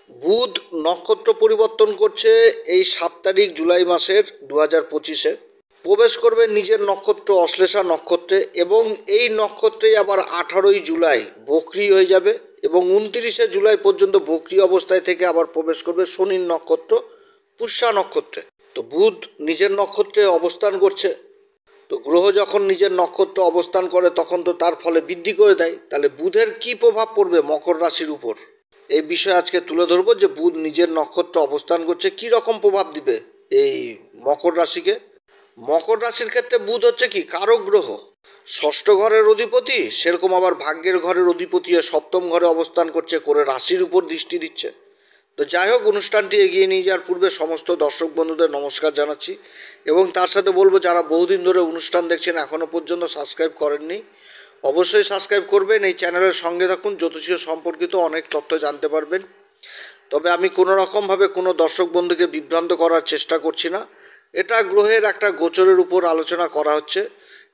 বুধ নক্ষত্র পরিবর্তন করছে এই 7 তারিখ জুলাই মাসের 2025-এ। প্রবেশ করবে নিজের নক্ষত্র অশ্লেষা নক্ষত্রে এবং এই নক্ষত্রেই আবার 18ই জুলাই বকরি হয়ে যাবে এবং 29শে জুলাই পর্যন্ত বকরি অবস্থায় থেকে আবার প্রবেশ করবে শনির নক্ষত্র পুষ্যা নক্ষত্রে। তো বুধ নিজের নক্ষত্রে অবস্থান করছে। তো গ্রহ যখন নিজের নক্ষত্র অবস্থান করে তখন তো তার ফলে বৃদ্ধি করে দেয়। তাহলে বুধের কি প্রভাব পড়বে মকর রাশির উপর, এই বিষয়ে আজকে তুলে ধরবো যে বুধ নিজের নক্ষত্র অবস্থান করছে কি রকম প্রভাব দিবে এই মকর রাশিকে। মকর রাশির ক্ষেত্রে বুধ হচ্ছে কি কারক গ্রহ, ষষ্ঠ ঘরের অধিপতি, সেরকম আবার ভাগ্যের ঘরের অধিপতি সপ্তম ঘরে অবস্থান করছে, করে রাশির উপর দৃষ্টি দিচ্ছে। তো যাই হোক, অনুষ্ঠানটি এগিয়ে নিয়ে যাওয়ার পূর্বে সমস্ত দর্শক বন্ধুদের নমস্কার জানাচ্ছি এবং তার সাথে বলবো যারা বহুদিন ধরে অনুষ্ঠান দেখছেন এখনও পর্যন্ত সাবস্ক্রাইব করেননি অবশ্যই সাবস্ক্রাইব করবেন। এই চ্যানেলের সঙ্গে থাকুন, জ্যোতিষীয় সম্পর্কিত অনেক তথ্য জানতে পারবেন। তবে আমি কোনো রকমভাবে কোনো দর্শক বন্ধুকে বিভ্রান্ত করার চেষ্টা করছি না। এটা গ্রহের একটা গোচরের উপর আলোচনা করা হচ্ছে,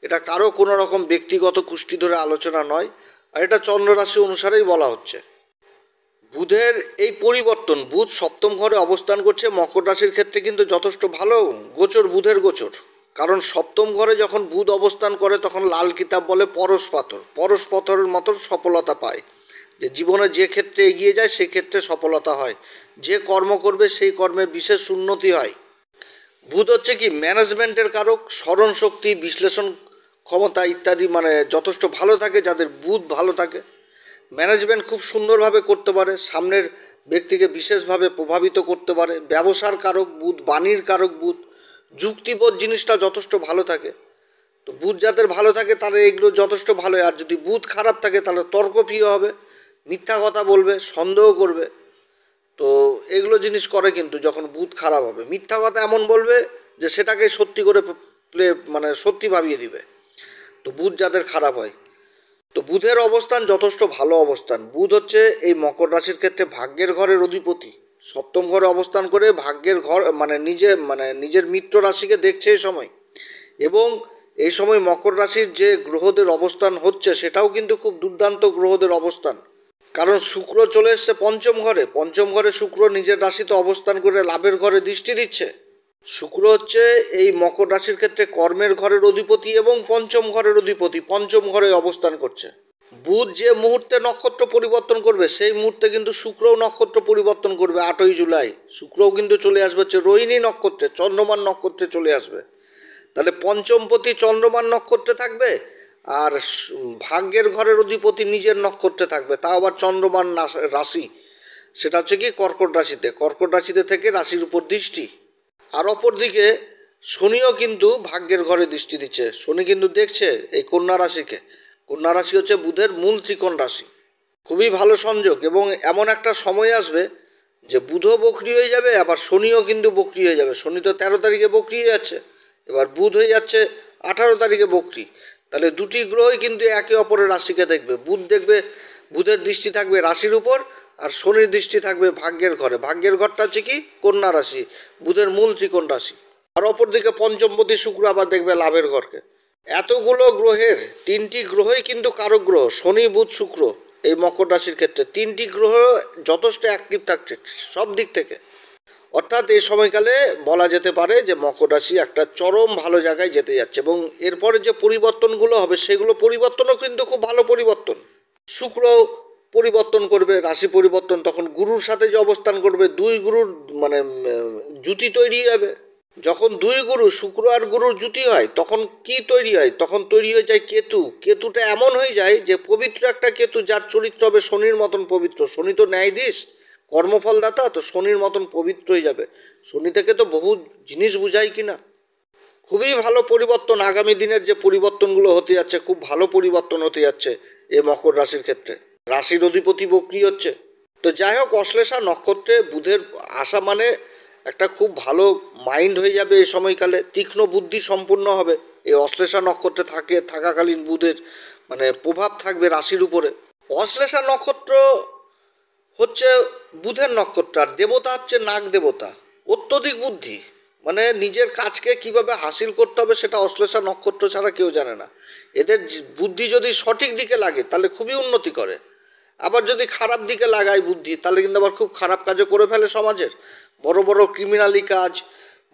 এটা কারো কোনো রকম ব্যক্তিগত কুষ্টি ধরে আলোচনা নয়, আর এটা চন্দ্ররাশি অনুসারেই বলা হচ্ছে। বুধের এই পরিবর্তন, বুধ সপ্তম ঘরে অবস্থান করছে মকর রাশির ক্ষেত্রে কিন্তু যথেষ্ট ভালো গোচর, বুধের গোচর। কারণ সপ্তম ঘরে যখন বুধ অবস্থান করে তখন লাল কিতাব বলে পরশ পাথর, পরশ পাথরের মতন সফলতা পায়, যে জীবনে যে ক্ষেত্রে এগিয়ে যায় সেই ক্ষেত্রে সফলতা হয়, যে কর্ম করবে সেই কর্মে বিশেষ উন্নতি হয়। বুধ হচ্ছে কি ম্যানেজমেন্টের কারক, স্মরণ শক্তি, বিশ্লেষণ ক্ষমতা ইত্যাদি মানে যথেষ্ট ভালো থাকে। যাদের বুধ ভালো থাকে ম্যানেজমেন্ট খুব সুন্দরভাবে করতে পারে, সামনের ব্যক্তিকে বিশেষভাবে প্রভাবিত করতে পারে। ব্যবসার কারক বুধ, বাণীর কারক বুধ, যুক্তিবোধ জিনিসটা যথেষ্ট ভালো থাকে। তো বুধ যাদের ভালো থাকে তারা এগুলো যথেষ্ট ভালো। আর যদি বুধ খারাপ থাকে তাহলে তর্কপ্রিয় হবে, মিথ্যা কথা বলবে, সন্দেহ করবে। তো এগুলো জিনিস করে কিন্তু যখন বুধ খারাপ হবে, মিথ্যা কথা এমন বলবে যে সেটাকে সত্যি করে মানে সত্যি ভাবিয়ে দিবে। তো বুধ যাদের খারাপ হয়, তো বুধের অবস্থান যথেষ্ট ভালো অবস্থান। বুধ হচ্ছে এই মকর রাশির ক্ষেত্রে ভাগ্যের ঘরের অধিপতি, সপ্তম ঘরে অবস্থান করে ভাগ্যের ঘর মানে নিজের মিত্র রাশিকে দেখছে এই সময়। এবং এই সময় মকর রাশির যে গ্রহদের অবস্থান হচ্ছে সেটাও কিন্তু খুব দুর্দান্ত গ্রহদের অবস্থান। কারণ শুক্র চলে এসছে পঞ্চম ঘরে, পঞ্চম ঘরে শুক্র নিজের রাশিতে অবস্থান করে লাভের ঘরে দৃষ্টি দিচ্ছে। শুক্র হচ্ছে এই মকর রাশির ক্ষেত্রে কর্মের ঘরের অধিপতি এবং পঞ্চম ঘরের অধিপতি, পঞ্চম ঘরে অবস্থান করছে। বুধ যে মুহূর্তে নক্ষত্র পরিবর্তন করবে সেই মুহূর্তে কিন্তু শুক্রও নক্ষত্র পরিবর্তন করবে। 8ই জুলাই শুক্রও কিন্তু চলে আসবে হচ্ছে রোহিণী নক্ষত্রে, চন্দ্রমান নক্ষত্রে চলে আসবে। তাহলে পঞ্চমপতি চন্দ্রমান নক্ষত্রে থাকবে আর ভাগ্যের ঘরের অধিপতি নিজের নক্ষত্রে থাকবে, তা আবার চন্দ্রমান রাশি, সেটা হচ্ছে কি কর্কট রাশিতে। কর্কট রাশিতে থেকে রাশির উপর দৃষ্টি। আর অপরদিকে শনিও কিন্তু ভাগ্যের ঘরে দৃষ্টি দিচ্ছে। শনি কিন্তু দেখছে এই কন্যা রাশিকে। কন্যা রাশি হচ্ছে বুধের মূল ত্রিকোণ রাশি। খুবই ভালো সংযোগ এবং এমন একটা সময় আসবে যে বুধও বকরি হয়ে যাবে আবার শনিও কিন্তু বকরি হয়ে যাবে। শনি তো 13 তারিখে বকরি হয়ে যাচ্ছে, এবার বুধ হয়ে যাচ্ছে 18 তারিখে বকরি। তাহলে দুটি গ্রহই কিন্তু একে অপরের রাশিকে দেখবে। বুধ দেখবে, বুধের দৃষ্টি থাকবে রাশির উপর আর শনির দৃষ্টি থাকবে ভাগ্যের ঘরে। ভাগ্যের ঘরটা হচ্ছে কি কন্যা রাশি, বুধের মূল ত্রিকোণ রাশি। আর অপরদিকে পঞ্চমপতি শুক্র আবার দেখবে লাভের ঘরকে। এতগুলো গ্রহের 3টি গ্রহই কিন্তু কারক গ্রহ, শনি বুধ শুক্র। এই মকর রাশির ক্ষেত্রে 3টি গ্রহ যথেষ্ট অ্যাক্টিভ থাকছে সব দিক থেকে। অর্থাৎ এই সময়কালে বলা যেতে পারে যে মকর রাশি একটা চরম ভালো জায়গায় যেতে যাচ্ছে এবং এরপরে যে পরিবর্তনগুলো হবে সেগুলো পরিবর্তনও কিন্তু খুব ভালো পরিবর্তন। শুক্র পরিবর্তন করবে, রাশি পরিবর্তন, তখন গুরুর সাথে যে অবস্থান করবে দুই গুরুর মানে জুতি তৈরি হবে। যখন দুই গুরু শুক্র আর গুরুর জুতি হয় তখন কি তৈরি হয়, তখন তৈরি হয়ে যায় কেতু। কেতুটা এমন হয়ে যায় যে পবিত্র একটা কেতু, যার চরিত্র হবে শনির মতন পবিত্র। শনি তো ন্যায়াধীশ, কর্মফলদাতা, তো শনির মতন পবিত্র হয়ে যাবে। শনি থেকে তো বহু জিনিস বুঝাই কিনা। খুবই ভালো পরিবর্তন, আগামী দিনের যে পরিবর্তনগুলো হতে যাচ্ছে খুব ভালো পরিবর্তন হতে যাচ্ছে এই মকর রাশির ক্ষেত্রে। রাশির অধিপতি বক্রি হচ্ছে। তো যাই হোক, অশ্লেষা নক্ষত্রে বুধের আসা মানে একটা খুব ভালো মাইন্ড হয়ে যাবে এই সময়কালে, তীক্ষ্ণ বুদ্ধি সম্পূর্ণ হবে। এই অশ্লেষা নক্ষত্রে থাকাকালীন বুধের মানে প্রভাব থাকবে রাশির উপরে। অশ্লেষা নক্ষত্র হচ্ছে বুধের নক্ষত্র আর দেবতা হচ্ছে নাগ দেবতা। অত্যধিক বুদ্ধি, মানে নিজের কাজকে কিভাবে হাসিল করতে হবে সেটা অশ্লেষা নক্ষত্র ছাড়া কেউ জানে না। এদের বুদ্ধি যদি সঠিক দিকে লাগে তাহলে খুবই উন্নতি করে। আবার যদি খারাপ দিকে লাগায় বুদ্ধি, তাহলে কিন্তু আবার খুব খারাপ কাজও করে ফেলে সমাজের। বড় বড় ক্রিমিনালি কাজ,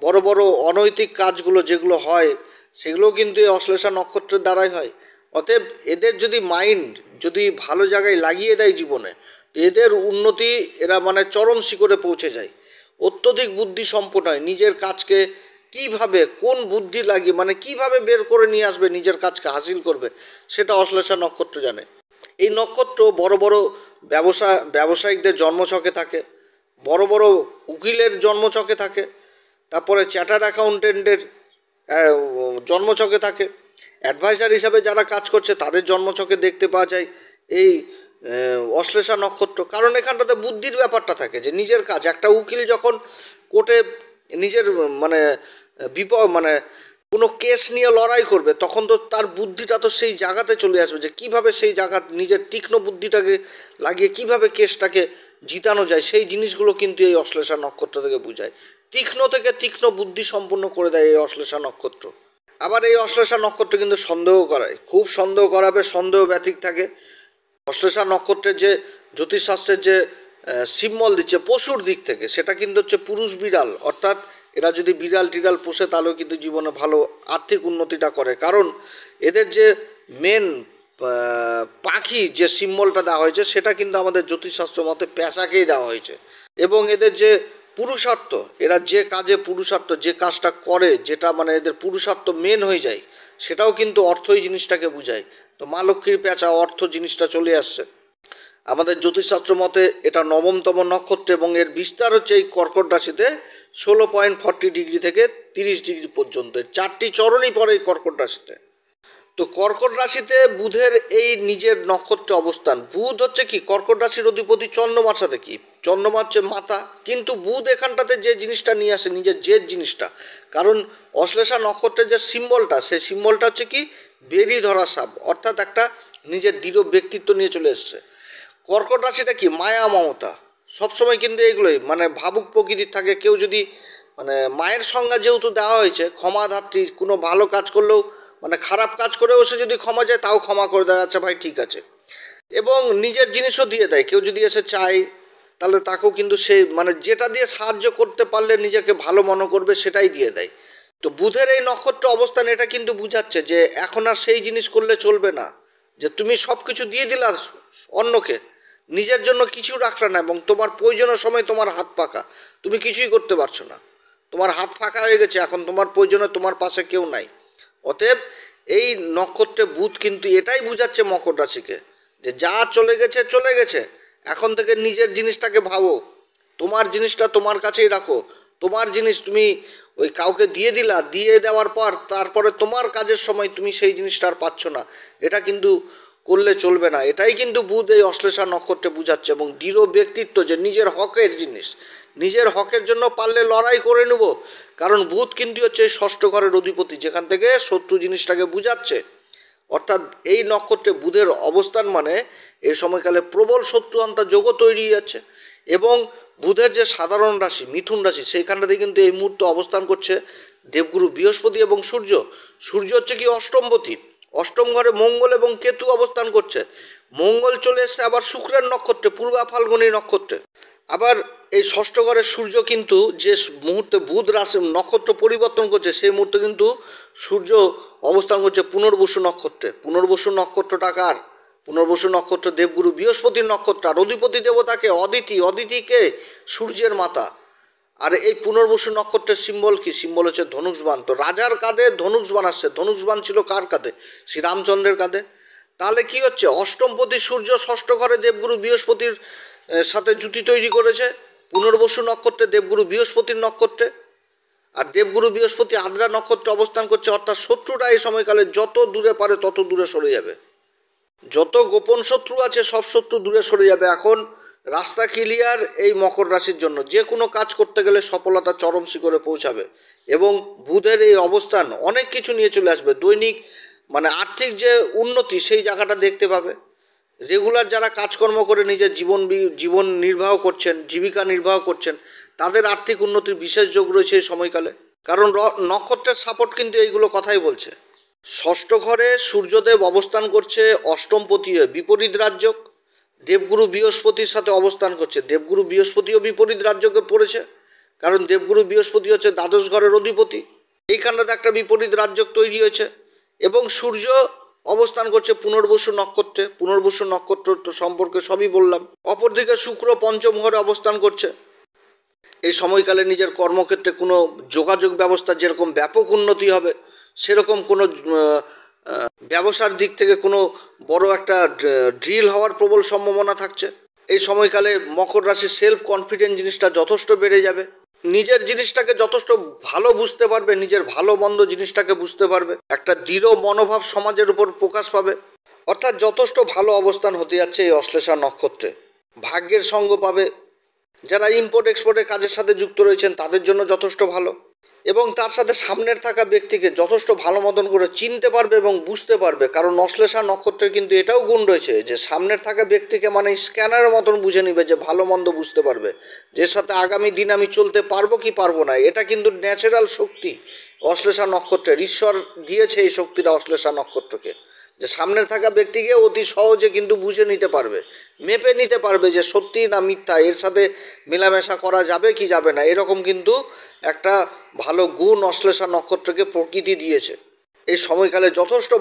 বড় বড় অনৈতিক কাজগুলো যেগুলো হয়, সেগুলোও কিন্তু এই অশ্লেষা নক্ষত্রের দ্বারাই হয়। অতএব এদের যদি মাইন্ড যদি ভালো জায়গায় লাগিয়ে দেয় জীবনে, এদের উন্নতি এরা মানে চরম শিখরে পৌঁছে যায়। অত্যধিক বুদ্ধি সম্পন্ন হয়। নিজের কাজকে কিভাবে কোন বুদ্ধি লাগিয়ে মানে কিভাবে বের করে নিয়ে আসবে, নিজের কাজকে হাসিল করবে, সেটা অশ্লেষা নক্ষত্র জানে। এই নক্ষত্র বড় বড় ব্যবসায়িকদের জন্মছকে থাকে, বড় বড় উকিলের জন্মছকে থাকে, তারপরে চার্টার্ড অ্যাকাউন্টেন্টের জন্মছকে থাকে, অ্যাডভাইজার হিসাবে যারা কাজ করছে তাদের জন্মছকে দেখতে পাওয়া যায় এই অশ্লেষা নক্ষত্র। কারণ এখানটাতে বুদ্ধির ব্যাপারটা থাকে, যে নিজের কাজ একটা উকিল যখন কোর্টে নিজের মানে মানে কোনো কেস নিয়ে লড়াই করবে, তখন তো তার বুদ্ধিটা তো সেই জায়গাতে চলে আসবে, যে কিভাবে সেই জায়গা নিজের তীক্ষ্ণ বুদ্ধিটাকে লাগিয়ে কিভাবে কেসটাকে জিতানো যায়, সেই জিনিসগুলো কিন্তু এই অশ্লেষা নক্ষত্র থেকে বোঝায়। তীক্ষ্ণ থেকে তীক্ষ্ণ বুদ্ধি সম্পন্ন করে দেয় এই অশ্লেষা নক্ষত্র। আবার এই অশ্লেষা নক্ষত্র কিন্তু সন্দেহ করায়, খুব সন্দেহ করাবে, সন্দেহ ব্যতিক থাকে। অশ্লেষা নক্ষত্রের যে জ্যোতিষশাস্ত্রের যে সিম্বল দিচ্ছে পশুর দিক থেকে, সেটা কিন্তু হচ্ছে পুরুষ বিড়াল। অর্থাৎ এরা যদি বিড়াল টিড়াল পোষে, তাহলেও কিন্তু জীবনে ভালো আর্থিক উন্নতিটা করে। কারণ এদের যে মেন পাখি যে সিম্বলটা দেওয়া হয়েছে, সেটা কিন্তু আমাদের জ্যোতিষশাস্ত্র মতে পেঁচাকেই দেওয়া হয়েছে। এবং এদের যে পুরুষার্থ, এরা যে কাজে পুরুষার্থ, যে কাজটা করে, যেটা মানে এদের পুরুষার্থ মেন হয়ে যায়, সেটাও কিন্তু অর্থই জিনিসটাকে বোঝায়। তো মা লক্ষ্মীর পেঁচা অর্থ জিনিসটা চলে আসছে আমাদের জ্যোতিষশাস্ত্র মতে। এটা নবমতম নক্ষত্র এবং এর বিস্তার হচ্ছে এই কর্কট রাশিতে 16.40 থেকে 30 পর্যন্ত। 4টি চরণই পড়ে এই কর্কট রাশিতে। তো কর্কট রাশিতে বুধের এই নিজের নক্ষত্রে অবস্থান। বুধ হচ্ছে কি কর্কট রাশির অধিপতি চন্দ্রমার সাথে, কি চন্দ্রমা হচ্ছে মাতা, কিন্তু বুধ এখানটাতে যে জিনিসটা নিয়ে আসে, নিজের জেদ জিনিসটা। কারণ অশ্লেষা নক্ষত্রের যে সিম্বলটা, সেই সিম্বলটা হচ্ছে কি বেরি ধরা সাপ, অর্থাৎ একটা নিজের দৃঢ় ব্যক্তিত্ব নিয়ে চলে এসছে। কর্কট রাশিটা কি মায়া মমতা, সবসময় কিন্তু এগুলোই মানে ভাবুক প্রকৃতির থাকে। কেউ যদি মানে মায়ের সংজ্ঞা যেহেতু দেওয়া হয়েছে ক্ষমাধাত্রী, কোনো ভালো কাজ করলেও মানে খারাপ কাজ করেও সে যদি ক্ষমা যায়, তাও ক্ষমা করে দেয়, আচ্ছা ভাই ঠিক আছে। এবং নিজের জিনিসও দিয়ে দেয়, কেউ যদি এসে চায় তাহলে তাকেও কিন্তু সে মানে যেটা দিয়ে সাহায্য করতে পারলে নিজেকে ভালো মনে করবে, সেটাই দিয়ে দেয়। তো বুধের এই নক্ষত্র অবস্থান এটা কিন্তু বুঝাচ্ছে যে এখন আর সেই জিনিস করলে চলবে না, যে তুমি সব কিছু দিয়ে দিলা অন্যকে, নিজের জন্য কিছু রাখলে না, এবং তোমার প্রয়োজনের সময় তোমার হাত ফাঁকা, তুমি কিছুই করতে পারছো না, তোমার হাত ফাঁকা হয়ে গেছে, এখন তোমার প্রয়োজনে তোমার পাশে কেউ নাই। অতএব এই নক্ষত্রে বুধ কিন্তু এটাই বুঝাচ্ছে মকর রাশিকে, যে যা চলে গেছে চলে গেছে, এখন থেকে নিজের জিনিসটাকে ভাবো, তোমার জিনিসটা তোমার কাছেই রাখো। তোমার জিনিস তুমি ওই কাউকে দিয়ে দিলা, দিয়ে দেওয়ার পর তারপরে তোমার কাজের সময় তুমি সেই জিনিসটা আর পাচ্ছ না, এটা কিন্তু করলে চলবে না। এটাই কিন্তু বুধ এই অশ্লেষা নক্ষত্রে বুঝাচ্ছে। এবং দৃঢ় ব্যক্তিত্ব, যে নিজের হকের জিনিস, নিজের হকের জন্য পারলে লড়াই করে নেব। কারণ বুধ কিন্তু হচ্ছে এই ষষ্ঠ ঘরের অধিপতি, যেখান থেকে শত্রু জিনিসটাকে বুঝাচ্ছে। অর্থাৎ এই নক্ষত্রে বুধের অবস্থান মানে এই সময়কালে প্রবল শত্রু আন্তা যোগও তৈরি যাচ্ছে। এবং বুধের যে সাধারণ রাশি মিথুন রাশি, সেইখানটাতে কিন্তু এই মুহূর্তে অবস্থান করছে দেবগুরু বৃহস্পতি এবং সূর্য। সূর্য হচ্ছে কি অষ্টমপতি, অষ্টম ঘরে মঙ্গল এবং কেতু অবস্থান করছে। মঙ্গল চলে এসছে আবার শুক্রের নক্ষত্রে, পূর্বা ফাল্গুনী নক্ষত্রে। আবার এই ষষ্ঠ ঘরের সূর্য কিন্তু যে মুহূর্তে বুধ রাশি নক্ষত্র পরিবর্তন করছে, সেই মুহূর্তে কিন্তু সূর্য অবস্থান করছে পুনর্বসু নক্ষত্রে। পুনর্বসু নক্ষত্রটা কার? পুনর্বসু নক্ষত্র দেবগুরু বৃহস্পতির নক্ষত্র। আর অধিপতি দেবতাকে অদিতি, অদিতিকে সূর্যের মাতা। আর এই পুনর্বসু নক্ষত্রের সিম্বল কি? সিম্বল হচ্ছে ধনুষবাণ। তো রাজার কাঁধে ধনুষবাণ আসছে। ধনুষবাণ ছিল কার কাঁধে? শ্রীরামচন্দ্রের কাঁধে। তাহলে কি হচ্ছে? অষ্টমপতি সূর্য ষষ্ঠ ঘরে দেবগুরু বৃহস্পতির সাথে জুতি তৈরি করেছে পুনর্বসু নক্ষত্রে, দেবগুরু বৃহস্পতির নক্ষত্রে। আর দেবগুরু বৃহস্পতি আদ্রা নক্ষত্রে অবস্থান করছে। অর্থাৎ শত্রুরা এই সময়কালে যত দূরে পারে তত দূরে সরে যাবে। যত গোপন শত্রু আছে সব শত্রু দূরে সরে যাবে। এখন রাস্তা ক্লিয়ার এই মকর রাশির জন্য। যে কোনো কাজ করতে গেলে সফলতা চরম শিখরে পৌঁছাবে। এবং বুধের এই অবস্থান অনেক কিছু নিয়ে চলে আসবে। দৈনিক মানে আর্থিক যে উন্নতি, সেই জায়গাটা দেখতে পাবে। রেগুলার যারা কাজকর্ম করে নিজের জীবন নির্বাহ করছেন, জীবিকা নির্বাহ করছেন, তাদের আর্থিক উন্নতির বিশেষ যোগ রয়েছে এই সময়কালে। কারণ নক্ষত্রের সাপোর্ট কিন্তু এইগুলো কথাই বলছে। ষষ্ঠ ঘরে সূর্যদেব অবস্থান করছে অষ্টমপতি, বিপরীত রাজ্যক। দেবগুরু বৃহস্পতির সাথে অবস্থান করছে। দেবগুরু বৃহস্পতিও বিপরীত রাজ্যকে পড়েছে, কারণ দেবগুরু বৃহস্পতি হচ্ছে দ্বাদশ ঘরের অধিপতি। এইখানটাতে একটা বিপরীত রাজ্য তৈরি হয়েছে। এবং সূর্য অবস্থান করছে পুনর্বসু নক্ষত্রে। পুনর্বসু নক্ষত্র তো সম্পর্কে সবই বললাম। অপরদিকে শুক্র পঞ্চম ঘরে অবস্থান করছে। এই সময়কালে নিজের কর্মক্ষেত্রে কোনো যোগাযোগ ব্যবস্থা যেরকম ব্যাপক উন্নতি হবে, সেরকম কোনো ব্যবসার দিক থেকে কোনো বড় একটা ড্রিল হওয়ার প্রবল সম্ভাবনা থাকছে। এই সময়কালে মকর রাশির সেলফ কনফিডেন্স জিনিসটা যথেষ্ট বেড়ে যাবে। নিজের জিনিসটাকে যথেষ্ট ভালো বুঝতে পারবে, নিজের ভালো মন্দ জিনিসটাকে বুঝতে পারবে, একটা দৃঢ় মনোভাব সমাজের উপর প্রকাশ পাবে। অর্থাৎ যথেষ্ট ভালো অবস্থান হতে যাচ্ছে এই অশ্লেষা নক্ষত্রে। ভাগ্যের সঙ্গ পাবে। যারা ইম্পোর্ট এক্সপোর্টের কাজের সাথে যুক্ত রয়েছেন তাদের জন্য যথেষ্ট ভালো। এবং তার সাথে সামনের থাকা ব্যক্তিকে যথেষ্ট ভালো মতন করে চিনতে পারবে এবং বুঝতে পারবে। কারণ অশ্লেষা নক্ষত্রের কিন্তু এটাও গুণ রয়েছে যে সামনের থাকা ব্যক্তিকে মানে স্ক্যানারের মতন বুঝে নিবে, যে ভালো মন্দ বুঝতে পারবে, যে সাথে আগামী দিন আমি চলতে পারবো কি পারবো না। এটা কিন্তু ন্যাচারাল শক্তি অশ্লেষা নক্ষত্রের। ঈশ্বর দিয়েছে এই শক্তিটা অশ্লেষা নক্ষত্রকে, যে সামনে থাকা ব্যক্তিকে অতি সহজে কিন্তু বুঝে নিতে পারবে, মেপে নিতে পারবে যে সত্যি না মিথ্যা, এর সাথে মেলামেশা করা যাবে কি যাবে না। এরকম কিন্তু একটা ভালো গুণ অশ্লেষা নক্ষত্রকে প্রকৃতি দিয়েছে। এই সময়কালে যথেষ্ট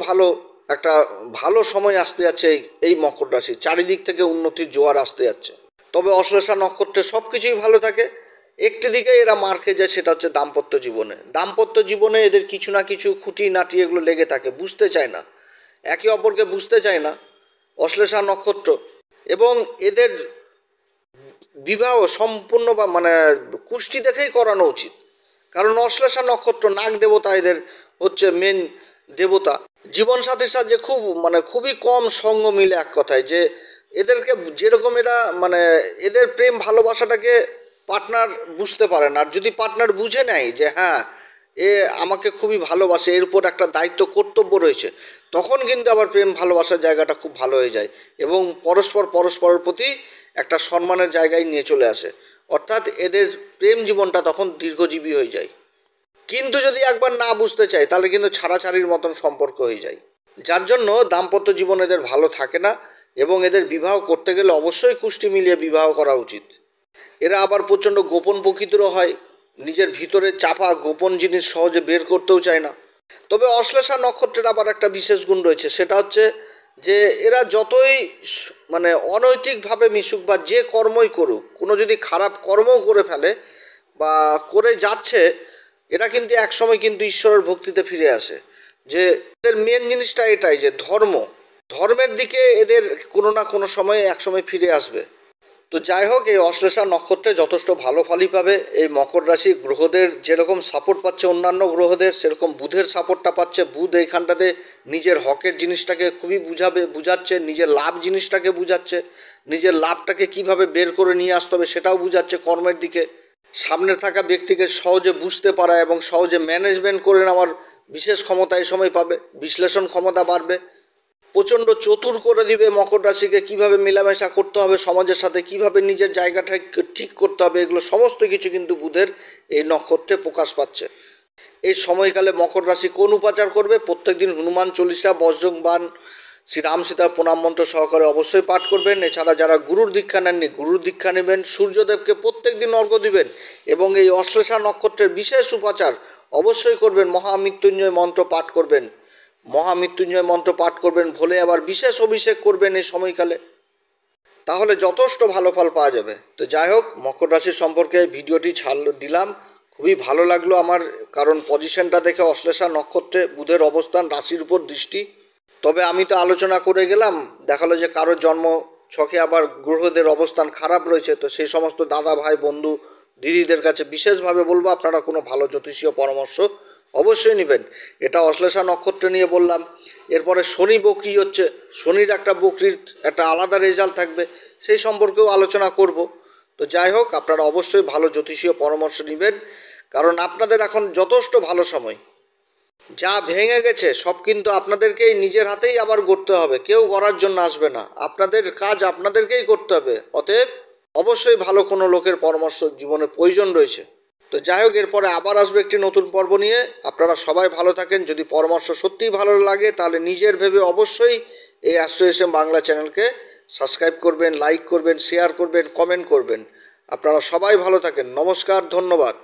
একটা ভালো সময় আসতে যাচ্ছে এই মকর রাশি। চারিদিক থেকে উন্নতির জোয়ার আসতে যাচ্ছে। তবে অশ্লেষা নক্ষত্রে সব কিছুই ভালো থাকে, একটি দিকে এরা মার খেয়ে যায়, সেটা হচ্ছে দাম্পত্য জীবনে। দাম্পত্য জীবনে এদের কিছু না কিছু খুঁটি নাটি এগুলো লেগে থাকে, বুঝতে চায় না, একে অপরকে বুঝতে চায় না অশ্লেষা নক্ষত্র। এবং এদের বিবাহ সম্পূর্ণ বা মানে কুষ্টি দেখেই করানো উচিত, কারণ অশ্লেষা নক্ষত্র নাগ দেবতা এদের হচ্ছে মেন দেবতা। জীবনসাথীর সাথে খুবই কম সঙ্গ মিলে, এক কথায় যে এদেরকে যেরকম এরা এদের প্রেম ভালোবাসাটাকে পার্টনার বুঝতে পারে না। আর যদি পার্টনার বুঝে নেয় যে হ্যাঁ এ আমাকে খুবই ভালোবাসে, এর উপর একটা দায়িত্ব কর্তব্য রয়েছে, তখন কিন্তু আবার প্রেম ভালোবাসার জায়গাটা খুব ভালো হয়ে যায় এবং পরস্পরের প্রতি একটা সম্মানের জায়গায় নিয়ে চলে আসে। অর্থাৎ এদের প্রেম জীবনটা তখন দীর্ঘজীবী হয়ে যায়। কিন্তু যদি একবার না বুঝতে চায় তাহলে কিন্তু ছাড়াছাড়ির মতন সম্পর্ক হয়ে যায়, যার জন্য দাম্পত্য জীবন এদের ভালো থাকে না। এবং এদের বিবাহ করতে গেলে অবশ্যই কুষ্টি মিলিয়ে বিবাহ করা উচিত। এরা আবার প্রচণ্ড গোপন প্রকৃতিরও হয়, নিজের ভিতরে চাপা গোপন জিনিস সহজে বের করতেও চায় না। তবে অশ্লেষা নক্ষত্রের আবার একটা বিশেষ গুণ রয়েছে, সেটা হচ্ছে যে এরা যতই অনৈতিকভাবে মিশুক বা যে কর্মই করুক, কোনো যদি খারাপ কর্মও করে ফেলে বা করে যাচ্ছে, এরা কিন্তু একসময় কিন্তু ঈশ্বরের ভক্তিতে ফিরে আসে। যে এদের মেন জিনিসটা এটাই যে ধর্মের দিকে এদের কোনো না কোনো সময়ে একসময় ফিরে আসবে। তো যাই হোক, এই অশ্লেষা নক্ষত্রে যথেষ্ট ভালো ফলই পাবে। এই মকর রাশি গ্রহদের যেরকম সাপোর্ট পাচ্ছে অন্যান্য গ্রহদের, সেরকম বুধের সাপোর্টটা পাচ্ছে। বুধ এইখানটাতে নিজের হকের জিনিসটাকে খুবই বুঝাচ্ছে, নিজের লাভ জিনিসটাকে বুঝাচ্ছে, নিজের লাভটাকে কিভাবে বের করে নিয়ে আসতে হবে সেটাও বুঝাচ্ছে। কর্মের দিকে সামনে থাকা ব্যক্তিকে সহজে বুঝতে পারা এবং সহজে ম্যানেজমেন্ট করে নেওয়ার বিশেষ ক্ষমতা এই সময় পাবে। বিশ্লেষণ ক্ষমতা বাড়বে, প্রচণ্ড চতুর করে দিবে মকর রাশিকে, কীভাবে মেলামেশা করতে হবে সমাজের সাথে, কিভাবে নিজের জায়গাটা ঠিক করতে হবে, এগুলো সমস্ত কিছু কিন্তু বুধের এই নক্ষত্রে প্রকাশ পাচ্ছে। এই সময়কালে মকর রাশি কোন উপাচার করবে? প্রত্যেকদিন হনুমান চল্লিশা, বজ্রংবাণ, শ্রীরাম সীতার প্রণাম মন্ত্র সহকারে অবশ্যই পাঠ করবেন। এছাড়া যারা গুরুর দীক্ষা নেননি গুরুর দীক্ষা নেবেন, সূর্যদেবকে প্রত্যেক দিন অর্ঘ্য দিবেন এবং এই অশ্লেষা নক্ষত্রের বিশেষ উপাচার অবশ্যই করবেন। মহামৃত্যুঞ্জয় মন্ত্র পাঠ করবেন, মহামৃত্যুঞ্জয় মন্ত্র পাঠ করবেন, ভোলে আবার বিশেষ অভিষেক করবেন এই সময়কালে, তাহলে যথেষ্ট ভালো ফল পাওয়া যাবে। তো যাই হোক, মকর রাশির সম্পর্কে ভিডিওটি দিলাম, খুবই ভালো লাগলো আমার, কারণ পজিশনটা দেখে অশ্লেষা নক্ষত্রে বুধের অবস্থান, রাশির উপর দৃষ্টি। তবে আমি তো আলোচনা করে গেলাম, দেখালো যে কারোর জন্ম ছকে আবার গ্রহদের অবস্থান খারাপ রয়েছে। তো সেই সমস্ত দাদা ভাই বন্ধু দিদিদের কাছে বিশেষভাবে বলবো আপনারা কোনো ভালো জ্যোতিষীয় পরামর্শ অবশ্যই নেবেন। এটা অশ্লেষা নক্ষত্র নিয়ে বললাম। এরপরে শনি বকরি হচ্ছে, শনির একটা বকরির একটা আলাদা রেজাল্ট থাকবে, সেই সম্পর্কেও আলোচনা করব। তো যাই হোক, আপনারা অবশ্যই ভালো জ্যোতিষীয় পরামর্শ নেবেন, কারণ আপনাদের এখন যথেষ্ট ভালো সময়। যা ভেঙে গেছে সব কিন্তু আপনাদেরকেই নিজের হাতেই আবার গড়তে হবে, কেউ গড়ার জন্য আসবে না, আপনাদের কাজ আপনাদেরকেই করতে হবে। অতএব অবশ্যই ভালো কোনো লোকের পরামর্শ জীবনে প্রয়োজন রয়েছে। তো যাই হোক, এরপরে আবার আসবে একটি নতুন পর্ব নিয়ে। আপনারা সবাই ভালো থাকেন। যদি পরামর্শ সত্যিই ভালো লাগে তাহলে নিজের ভেবে অবশ্যই এই অ্যাস্ট্রো এস এম বাংলা চ্যানেলকে সাবস্ক্রাইব করবেন, লাইক করবেন, শেয়ার করবেন, কমেন্ট করবেন। আপনারা সবাই ভালো থাকেন। নমস্কার, ধন্যবাদ।